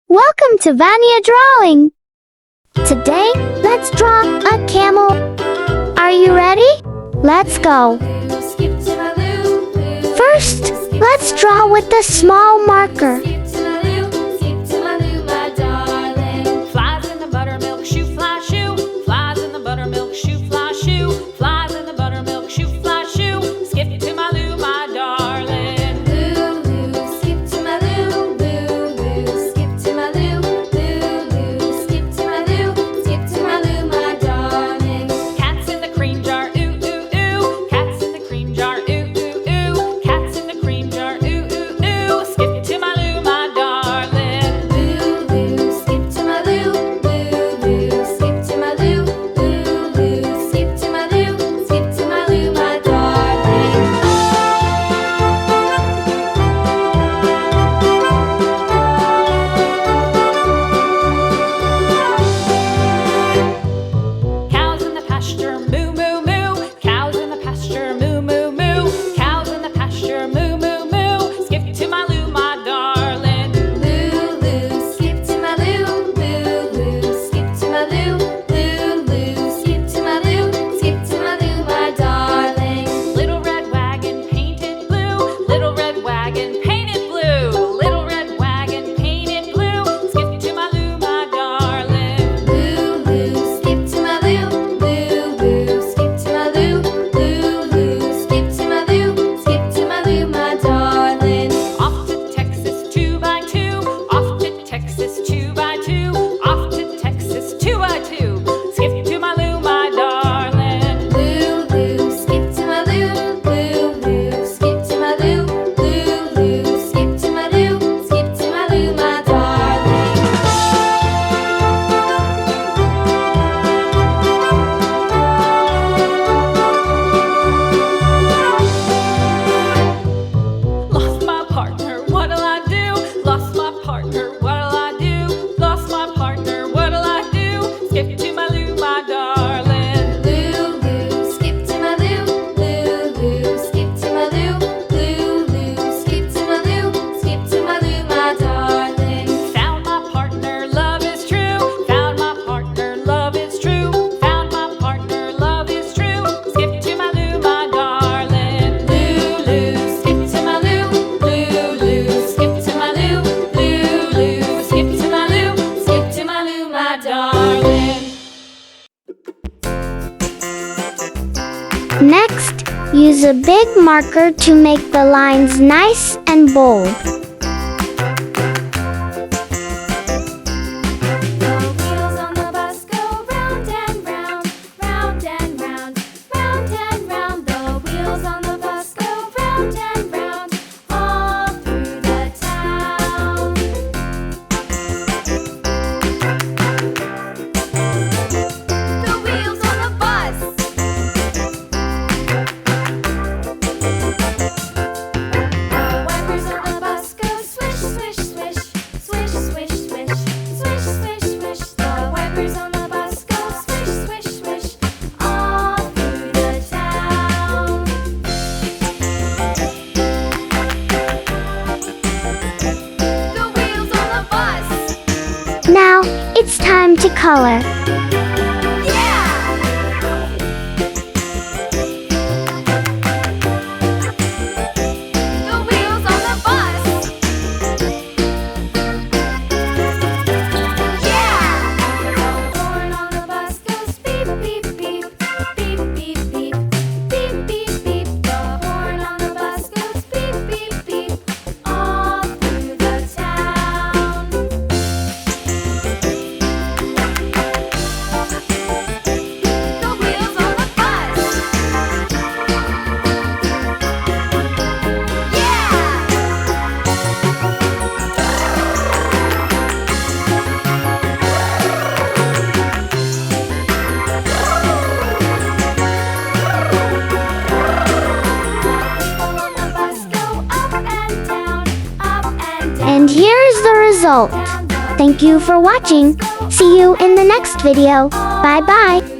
Welcome to Vania Drawing. Today, let's draw a camel. Are you ready? Let's go. First, let's draw with a small marker. Flies in the buttermilk shoe, fly shoe. Flies in the buttermilk shoe, fly shoe. Flies in the buttermilk shoe, fly shoe. Skip to my Lou, my darling. Lou, skip to my Lou. Lou, skip to my Lou. Lou, skip to my Lou. Skip to my Lou, my darling. Cats in the cream jar, ooh, ooh, ooh. Cats in the cream jar, ooh, ooh, ooh. Cats in the cream jar, ooh, ooh, ooh. Skip to my Lou, my darling. Lou, skip to my Lou. Lou, skip to my Lou. Lou, skip to my Lou. Skip to my Lou, my darling. Cows in the pasture, moo, moo, moo. Cows in the pasture, moo, moo, moo. Cows in the pasture, moo, moo, moo. Skip to my Lou, my darling. Lou, skip to my Lou. Lou, skip to my Lou. Lou, skip to my Lou. Skip to my Lou, my darling. Little red wagon painted blue. Little red wagon painted blue. Little red wagon painted blue. Skip to my Lou, my darling. Lou, skip to my Lou. Lou, skip to my Lou. Lou, skip to my Lou. Skip to my Lou, my darling. Off to Texas 2x2. Off to Texas 2x2. Off to Texas 2x2. Skip to my Lou, my darling. Lou, skip to my Lou. Lou, skip to my Lou. Lou, skip to my Lou. Skip to my Lou, my darling. Lost my partner, what'll I do? Lost my partner, what'll I do? Lost my partner, what'll I do? Skip to my Lou, my darling. Lou, skip to my Lou. Lou, skip to my Lou. Lou, skip to my Lou. Skip to my Lou, my darling. Found my partner, love is true. Found my partner, love is true. Found my partner, love is true. Skip to my Lou, my darling. Lou, skip to my Lou. Lou, skip to my Lou. Lou, skip to my Lou. Skip to my Lou, my darling. Next, use a big marker to make the lines nice and bold. The wheels on the bus go round and round, round and round, round and round. The wheels on the bus go round and round, all through the town. The wheels on the bus. The wipers on the bus go swish, swish, swish, swish, swish, swish, swish, swish, swish. The wipers on the bus go swish, swish, swish, all through the town. The wheels on the bus. Now, it's time to color. Yeah! The wheels on the bus. Yeah! The horn on the bus goes beep, beep, beep, beep, beep, beep, beep, beep, beep. The horn on the bus goes beep, beep, beep, all through the town. The wheels on the bus. People on the bus go up and down, up and down. And here's the result. Thank you for watching. See you in the next video. Bye bye.